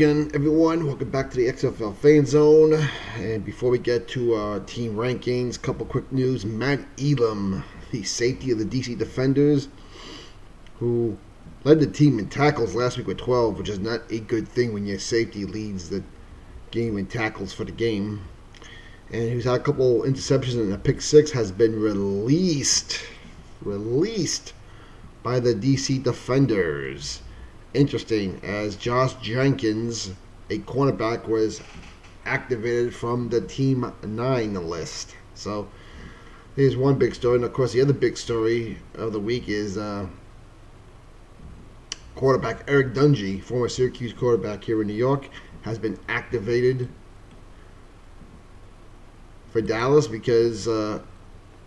again, everyone. Welcome back to the XFL Fan Zone. And before we get to our team rankings, a couple quick news. Matt Elam, the safety of the DC Defenders, who led the team in tackles last week with 12, which is not a good thing when your safety leads the game in tackles for the game. And who's had a couple interceptions and a pick six, has been released by the DC Defenders. Interesting, as Josh Jenkins, a cornerback, was activated from the Team 9 list. So here's one big story. And of course, the other big story of the week is quarterback Eric Dungy, former Syracuse quarterback here in New York, has been activated for Dallas because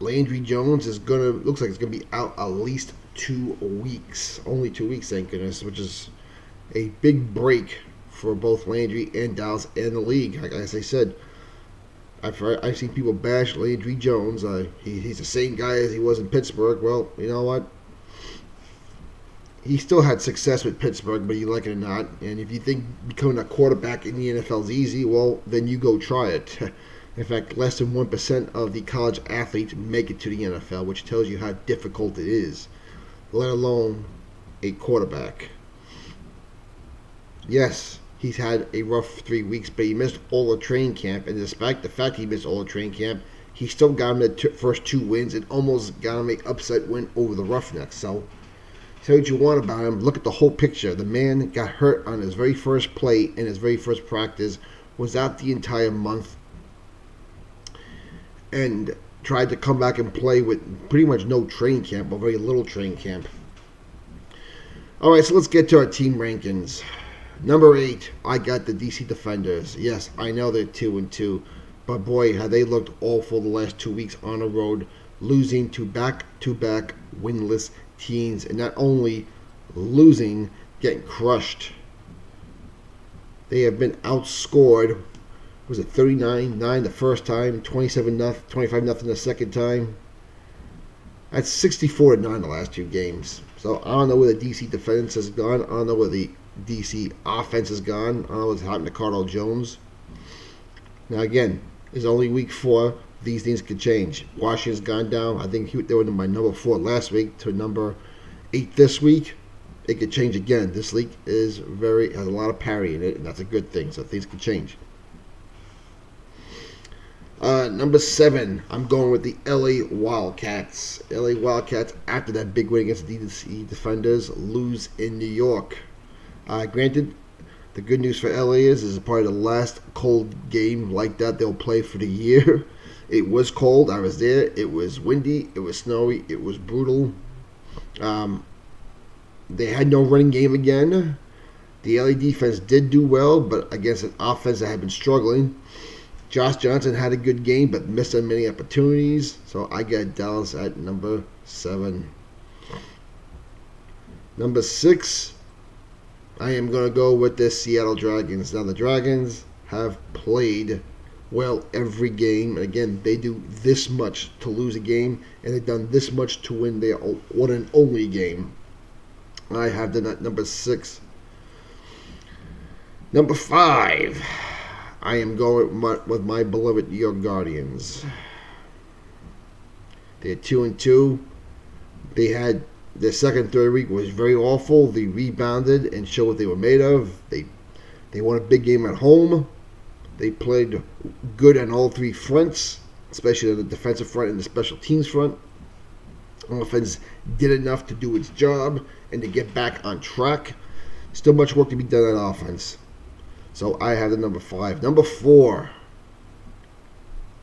Landry Jones looks like it's gonna be out at least 2 weeks. Only 2 weeks, thank goodness, which is a big break for both Landry and Dallas and the league. Like I said, I've seen people bash Landry Jones. He's the same guy as he was in Pittsburgh. Well, you know what? He still had success with Pittsburgh, but you like it or not. And if you think becoming a quarterback in the NFL is easy, well, then you go try it. In fact, less than 1% of the college athletes make it to the NFL, which tells you how difficult it is, let alone a quarterback. Yes, he's had a rough 3 weeks, but he missed all the training camp. And despite the fact he missed all the training camp, he still got him the first 2 wins and almost got him an upset win over the Roughnecks. So, say what you want about him. Look at the whole picture. The man got hurt on his very first play in his very first practice, was out the entire month, and tried to come back and play with pretty much no training camp, or very little training camp. Alright, so let's get to our team rankings. Number 8, I got the DC Defenders. Yes, I know they're 2-2, but boy, have they looked awful the last 2 weeks on the road, losing to back-to-back winless teams, and not only losing, getting crushed. They have been outscored. Was it 39-9 the first time, 25-0 the second time? That's 64-9 the last 2 games. So I don't know where the DC defense has gone. I don't know where the DC offense has gone. I don't know what's happened to Cardell Jones. Now again, it's only week 4. These things could change. Washington's gone down. I think they were my number 4 last week to number 8 this week. It could change again. This league has a lot of parity in it, and that's a good thing. So things could change. Number 7, I'm going with the LA Wildcats. LA Wildcats, after that big win against the DC Defenders, lose in New York. Granted, the good news for LA is probably the last cold game like that they'll play for the year. It was cold. I was there. It was windy. It was snowy. It was brutal. They had no running game again. The LA defense did do well, but against an offense that had been struggling. Josh Johnson had a good game, but missed on many opportunities. So I got Dallas at number 7. Number 6, I am going to go with the Seattle Dragons. Now, the Dragons have played well every game. And again, they do this much to lose a game, and they've done this much to win their one and only game. I have them at number 6. Number 5. I am going with my beloved New York Guardians. They're 2-2. They had their second, third week was very awful. They rebounded and showed what they were made of. They won a big game at home. They played good on all 3 fronts, especially on the defensive front and the special teams front. Offense did enough to do its job and to get back on track. Still much work to be done on offense. So I have the number 5. Number 4,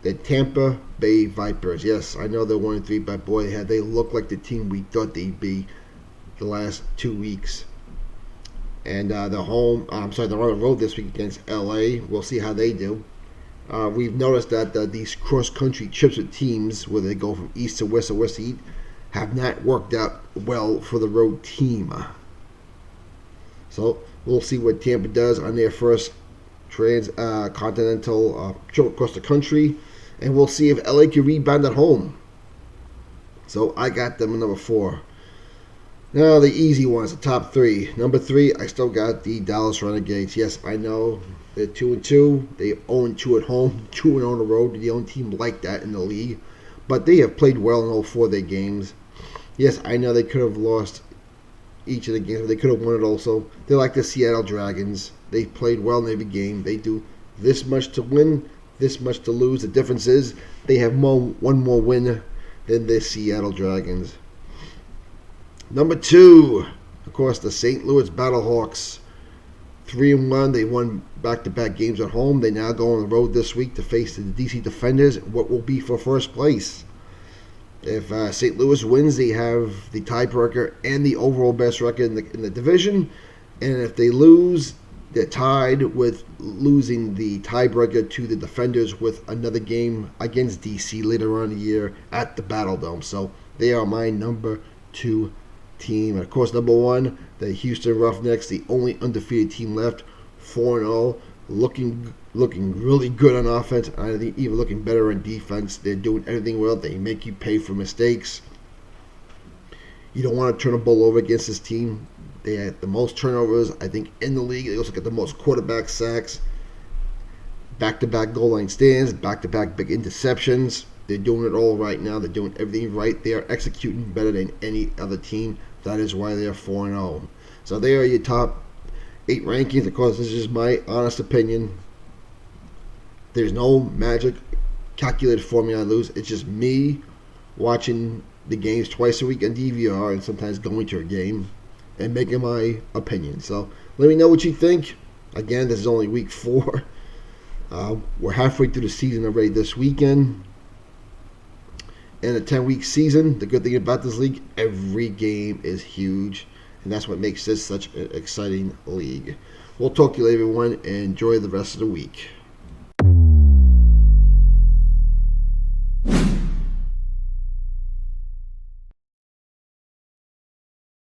the Tampa Bay Vipers. Yes, I know they're 1-3, but boy, they looked like the team we thought they'd be the last 2 weeks. And they're on the road this week against LA. We'll see how they do. We've noticed that these cross-country trips with teams, where they go from east to west or west to east, have not worked out well for the road team. So we'll see what Tampa does on their first transcontinental trip across the country, and we'll see if LA can rebound at home. So I got them at number 4. Now the easy ones, the top three. Number three, I still got the Dallas Renegades. Yes, I know they're 2-2. They 0-2 at home, 2-0 on the road. They're the only team like that in the league, but they have played well in all four of their games. Yes, I know they could have lost each of the games, but they could have won it also. They're like the Seattle Dragons. They played well in every game. They do this much to win, this much to lose. The difference is they have one more win than the Seattle Dragons. Number two, of course, the St. Louis Battlehawks. 3-1. They won back-to-back games at home. They now go on the road this week to face the DC Defenders, what will be for first place. If St. Louis wins, they have the tiebreaker and the overall best record in the division. And if they lose, they're tied with losing the tiebreaker to the Defenders with another game against DC later on in the year at the Battle Dome. So they are my number two team. And of course, number one, the Houston Roughnecks, the only undefeated team left, 4-0, looking really good on offense. I think even looking better on defense. They're doing everything well. They make you pay for mistakes. You don't want to turn a ball over against this team. They had the most turnovers, I think, in the league. They also got the most quarterback sacks, back-to-back goal line stands, back-to-back big interceptions. They're doing it all right now. They're doing everything right. They are executing better than any other team. That is why they're 4-0. So they are your top 8 rankings. Of course, this is my honest opinion. There's no magic calculated formula I lose. It's just me watching the games twice a week on DVR and sometimes going to a game and making my opinion. So let me know what you think. Again, this is only week 4. We're halfway through the season already this weekend. In a 10-week season, the good thing about this league, every game is huge, and that's what makes this such an exciting league. We'll talk to you later, everyone, and enjoy the rest of the week.